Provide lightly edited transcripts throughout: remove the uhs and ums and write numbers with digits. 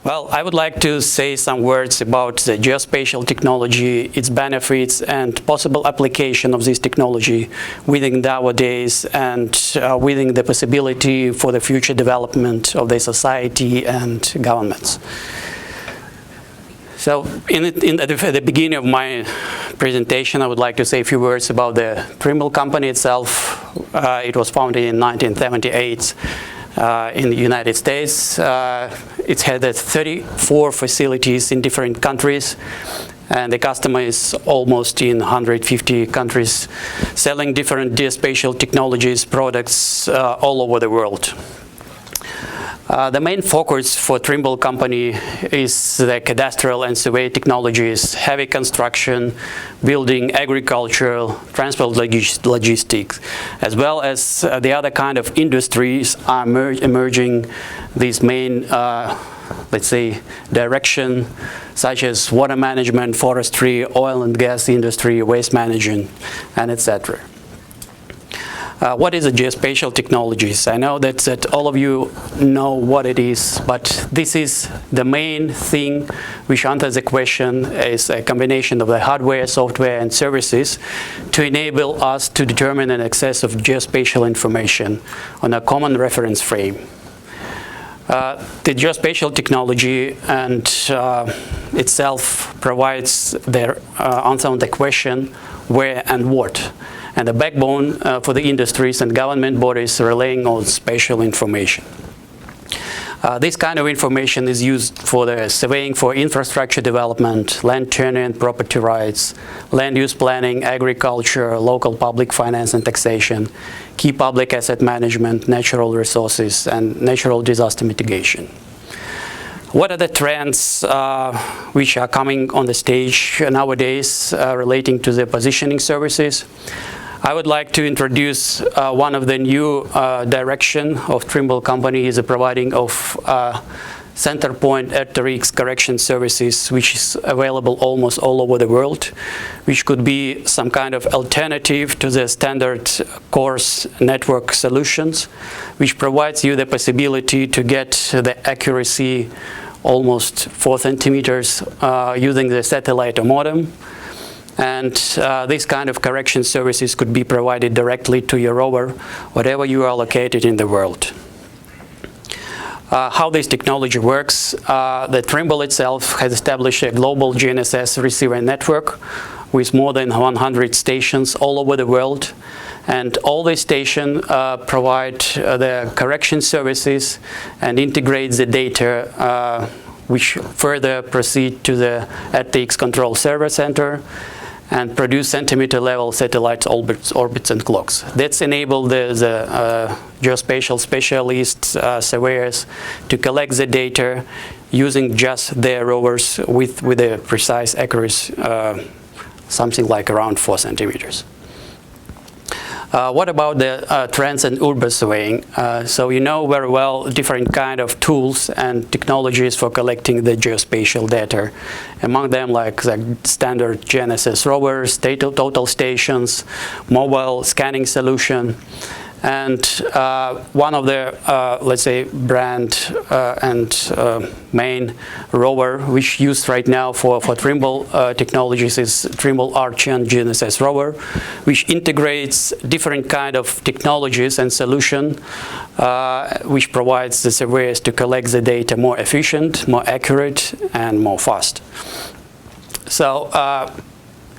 Well, I would like to say some words about the geospatial technology, its benefits, and possible application of this technology within nowadays and within the possibility for the future development of the society and governments. So, at the beginning of my presentation, I would like to say a few words about the Trimble company itself. It was founded in 1978. In the United States. It had 34 facilities in different countries, and the customer is almost in 150 countries, selling different geospatial technologies, products all over the world. The main focus for Trimble company is the cadastral and survey technologies, heavy construction, building, agriculture, transport logistics, as well as the other kind of industries are emerging these main, let's say, direction, such as water management, forestry, oil and gas industry, waste management, and etc. What is a geospatial technologies? I know that all of you know what it is, but this is the main thing which answers the question is a combination of the hardware, software, and services to enable us to determine an access of geospatial information on a common reference frame. The geospatial technology and itself provides the answer on the question where and what, and the backbone for the industries and government bodies relying on spatial information. This kind of information is used for the surveying for infrastructure development, land tenure and property rights, land use planning, agriculture, local public finance and taxation, key public asset management, natural resources, and natural disaster mitigation. What are the trends which are coming on the stage nowadays relating to the positioning services? I would like to introduce one of the new direction of Trimble company is the providing of center point RTX correction services, which is available almost all over the world, which could be some kind of alternative to the standard coarse network solutions, which provides you the possibility to get the accuracy almost 4 centimeters using the satellite or modem. And this kind of correction services could be provided directly to your rover, wherever you are located in the world. How this technology works, the Trimble itself has established a global GNSS receiver network with more than 100 stations all over the world. And all these stations provide the correction services and integrate the data which further proceed to the RTX control server center and produce centimeter-level satellites, orbits, and clocks. That's enabled the geospatial specialists, surveyors, to collect the data using just their rovers with a precise accuracy, something like around 4 centimeters. What about the trends in urban surveying? So you know very well different kind of tools and technologies for collecting the geospatial data. Among them, like the standard GNSS rovers, total stations, mobile scanning solution. And one of the, let's say, brand and main rover which used right now for Trimble technologies is Trimble Archon GNSS rover, which integrates different kind of technologies and solution which provides the surveyors to collect the data more efficient, more accurate, and more fast. So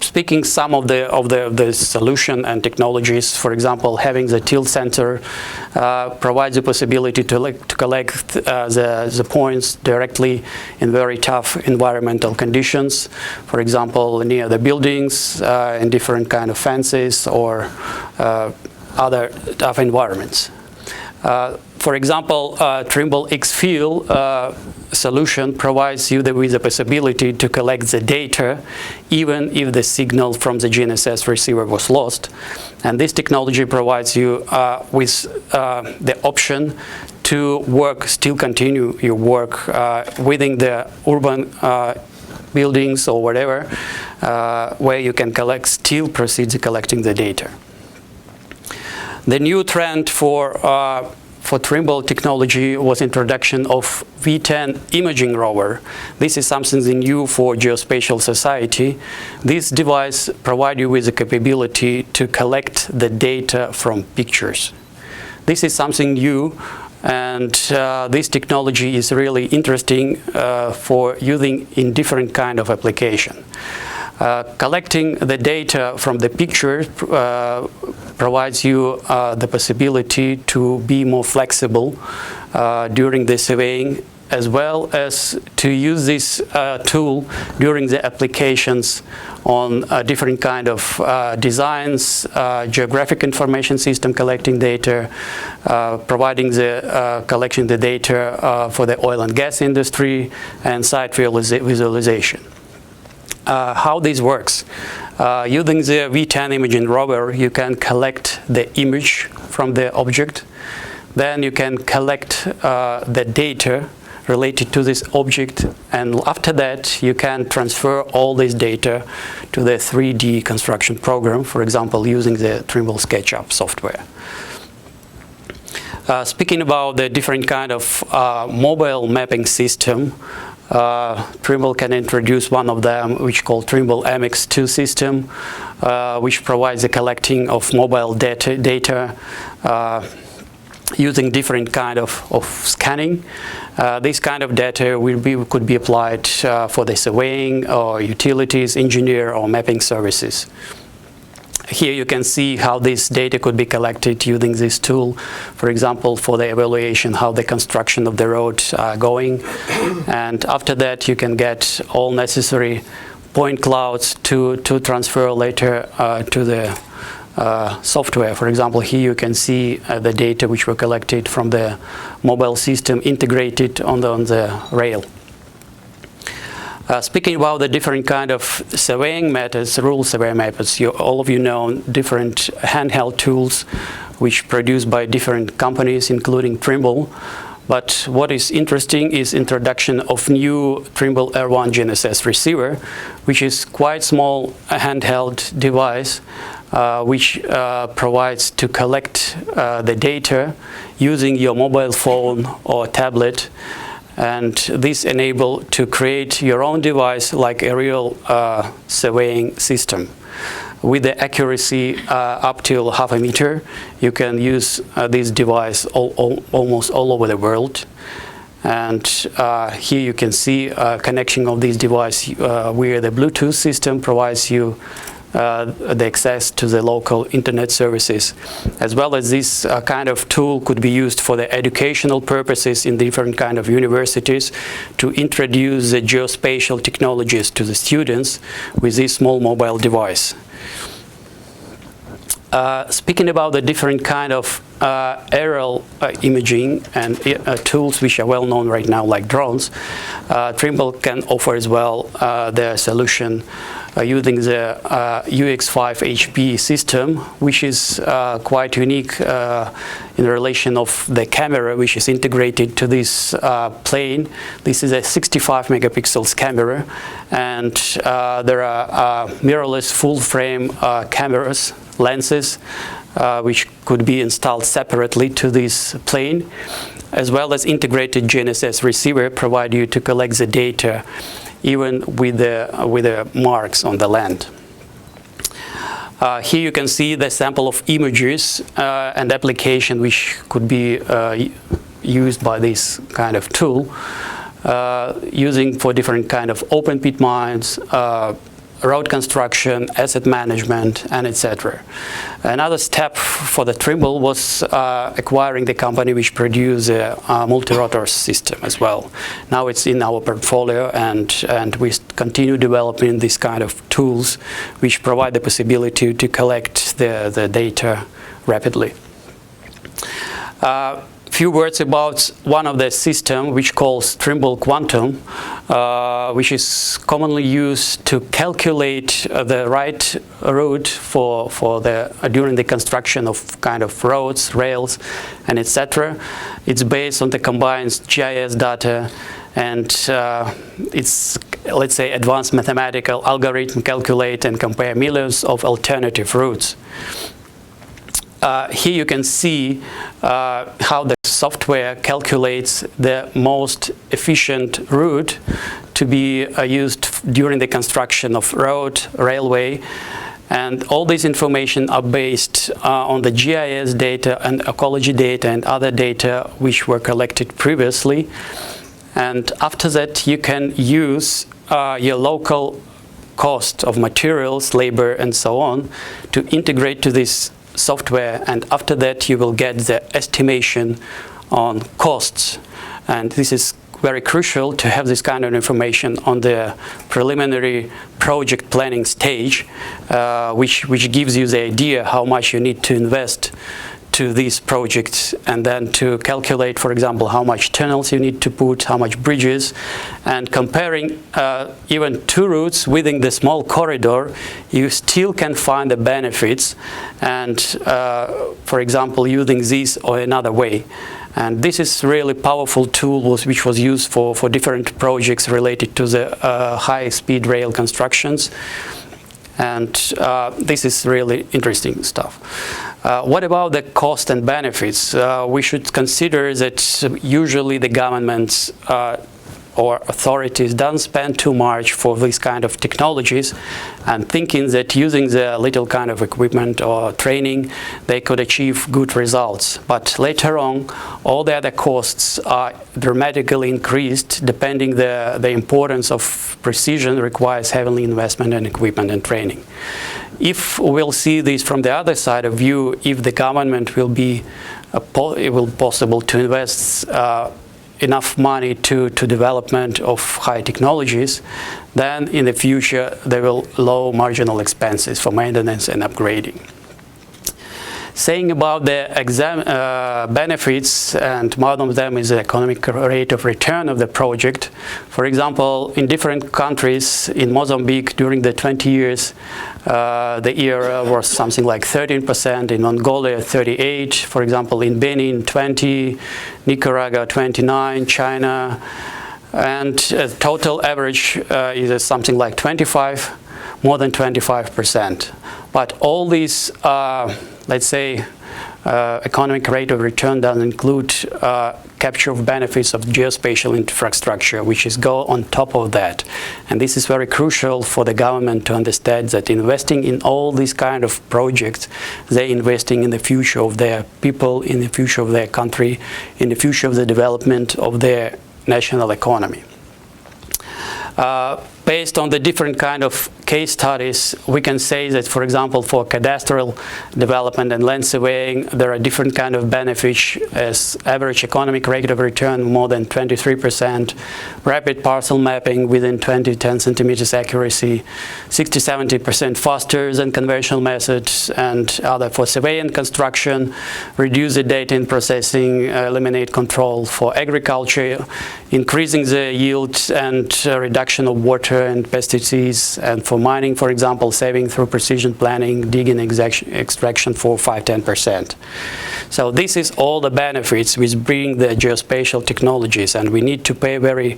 speaking some of the solution and technologies, for example, having the tilt sensor provides the possibility to collect the points directly in very tough environmental conditions. For example, near the buildings, in different kind of fences or other tough environments. For example, Trimble X-Field solution provides you with the possibility to collect the data even if the signal from the GNSS receiver was lost. And this technology provides you with the option to still continue your work within the urban buildings or whatever, where you can still proceed to collecting the data. The new trend for for Trimble technology was introduction of V10 imaging rover. This is something new for Geospatial society. This device provides you with the capability to collect the data from pictures. This is something new, and this technology is really interesting for using in different kind of application. Collecting the data from the picture provides you the possibility to be more flexible during the surveying, as well as to use this tool during the applications on different kind of designs, geographic information system collecting data, providing the collection the data for the oil and gas industry, and site visualization. How this works. Using the V10 imaging rover, you can collect the image from the object. Then you can collect the data related to this object, and after that you can transfer all this data to the 3D construction program, for example, using the Trimble SketchUp software. Speaking about the different kind of mobile mapping system, Trimble can introduce one of them, which called Trimble MX2 system, which provides the collecting of mobile data using different kind of scanning. This kind of data could be applied for the surveying or utilities, engineer or mapping services. Here you can see how this data could be collected using this tool. For example, for the evaluation, how the construction of the road are going. And after that, you can get all necessary point clouds to transfer later to the software. For example, here you can see the data which were collected from the mobile system integrated on the rail. Speaking about the different kind of surveying methods, rural survey methods, all of you know different handheld tools which produced by different companies, including Trimble. But what is interesting is introduction of new Trimble R1 GNSS receiver, which is quite small handheld device which provides to collect the data using your mobile phone or tablet. And this enables to create your own device like a real surveying system. With the accuracy up to 0.5 meter, you can use this device almost all over the world. And here you can see a connection of this device where the Bluetooth system provides you the access to the local internet services, as well as this kind of tool could be used for the educational purposes in different kind of universities to introduce the geospatial technologies to the students with this small mobile device. Speaking about the different kind of aerial imaging and tools which are well known right now, like drones, Trimble can offer as well their solution using the UX5HP system, which is quite unique in relation of the camera which is integrated to this plane. This is a 65 megapixels camera, and there are mirrorless full frame cameras, lenses, which could be installed separately to this plane, as well as integrated GNSS receiver provide you to collect the data even with the marks on the land. Here you can see the sample of images and application which could be used by this kind of tool, using for different kind of open pit mines, road construction, asset management, and etc. Another step for the Trimble was acquiring the company which produced a multi-rotor system as well. Now it's in our portfolio, and we continue developing this kind of tools which provide the possibility to collect the data rapidly. Few words about one of the system which calls Trimble Quantum, which is commonly used to calculate the right route for during the construction of kind of roads, rails, and etc. It's based on the combined GIS data, and it's, let's say, advanced mathematical algorithm calculate and compare millions of alternative routes. here you can see how the software calculates the most efficient route to be used during the construction of road, railway, and all this information are based on the GIS data and ecology data and other data which were collected previously. And after that you can use your local cost of materials, labor, and so on to integrate to this software, and after that you will get the estimation on costs. And this is very crucial to have this kind of information on the preliminary project planning stage, which gives you the idea how much you need to invest to these projects, and then to calculate, for example, how much tunnels you need to put, how much bridges, and comparing even two routes within the small corridor, you still can find the benefits, and for example, using this or another way. And this is really powerful tool which was used for different projects related to the high-speed rail constructions. And this is really interesting stuff. What about the cost and benefits? We should consider that usually the governments or authorities don't spend too much for this kind of technologies, and thinking that using the little kind of equipment or training they could achieve good results. But later on, all the other costs are dramatically increased, depending the importance of precision requires heavily investment in equipment and training. If we'll see this from the other side of view, if the government will be possible to invest enough money to development of high technologies, then in the future there will low marginal expenses for maintenance and upgrading. Saying about the benefits, and one of them is the economic rate of return of the project. For example, in different countries, in Mozambique during the 20 years, the year was something like 13%, in Mongolia 38%, for example in Benin 20%, Nicaragua 29%, China, and total average is something like 25%, more than 25%. But all these, let's say, economic rate of return doesn't include capture of benefits of geospatial infrastructure, which is go on top of that. And this is very crucial for the government to understand that investing in all these kind of projects, they're investing in the future of their people, in the future of their country, in the future of the development of their national economy. Based on the different kind of case studies, we can say that, for example, for cadastral development and land surveying, there are different kind of benefits, as average economic rate of return more than 23%, rapid parcel mapping within 10 centimeters accuracy, 60–70% faster than conventional methods, and other for survey and construction, reduce the data in processing, eliminate control for agriculture, increasing the yield and reduction of water and pesticides, and for mining, for example, saving through precision planning, digging extraction for 5–10%. So this is all the benefits which bring the geospatial technologies, and we need to pay very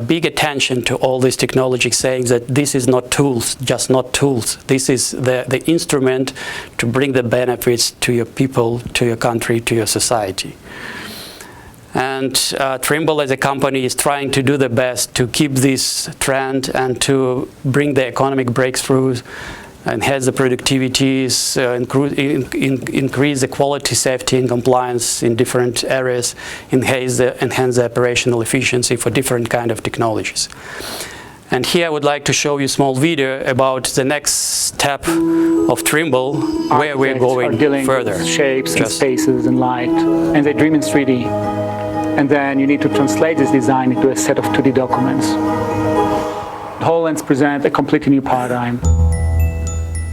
big attention to all these technologies, saying that this is not tools, just not tools. This is the instrument to bring the benefits to your people, to your country, to your society. And Trimble as a company is trying to do the best to keep this trend and to bring the economic breakthroughs, enhance the productivities, increase the quality, safety, and compliance in different areas, enhance the operational efficiency for different kind of technologies. And here I would like to show you a small video about the next step of Trimble, where we're going further. With shapes and spaces and light, and they dream in 3D. And then you need to translate this design into a set of 2D documents. HoloLens present a completely new paradigm.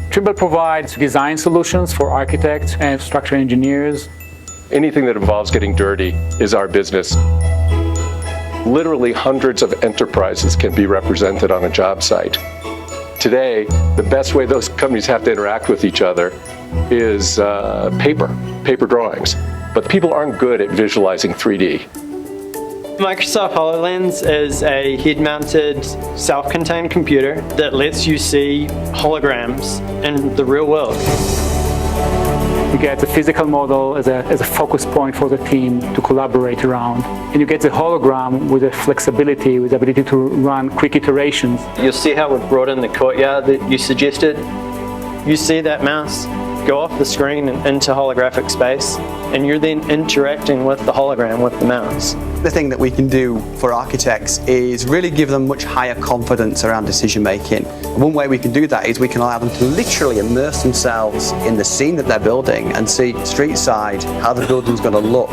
Trimble provides design solutions for architects and structural engineers. Anything that involves getting dirty is our business. Literally hundreds of enterprises can be represented on a job site. Today, the best way those companies have to interact with each other is paper drawings. But people aren't good at visualizing 3D. Microsoft HoloLens is a head-mounted, self-contained computer that lets you see holograms in the real world. You get the physical model as a focus point for the team to collaborate around. And you get the hologram with the flexibility, with the ability to run quick iterations. You'll see how we've brought in the courtyard that you suggested. You see that mouse go off the screen and into holographic space, and you're then interacting with the hologram with the mouse. The thing that we can do for architects is really give them much higher confidence around decision making. One way we can do that is we can allow them to literally immerse themselves in the scene that they're building and see street side how the building's going to look.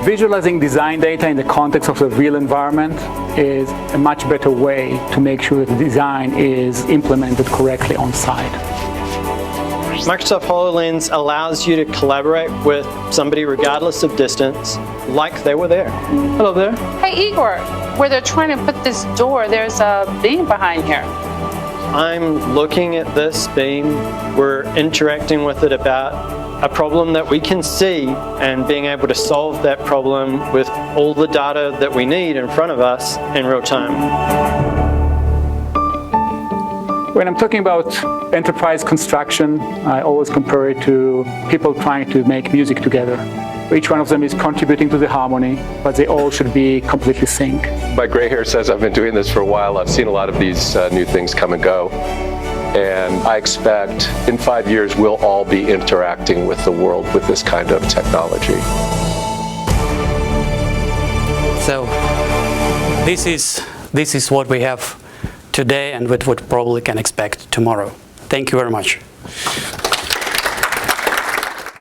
Visualizing design data in the context of the real environment is a much better way to make sure that the design is implemented correctly on site. Microsoft HoloLens allows you to collaborate with somebody regardless of distance, like they were there. Hello there. Hey Igor, where they're trying to put this door, there's a beam behind here. I'm looking at this beam. We're interacting with it about a problem that we can see and being able to solve that problem with all the data that we need in front of us in real time. When I'm talking about enterprise construction, I always compare it to people trying to make music together. Each one of them is contributing to the harmony, but they all should be completely synced. My gray hair says I've been doing this for a while. I've seen a lot of these new things come and go. And I expect in 5 years we'll all be interacting with the world with this kind of technology. So this is what we have today and what we probably can expect tomorrow. Thank you very much.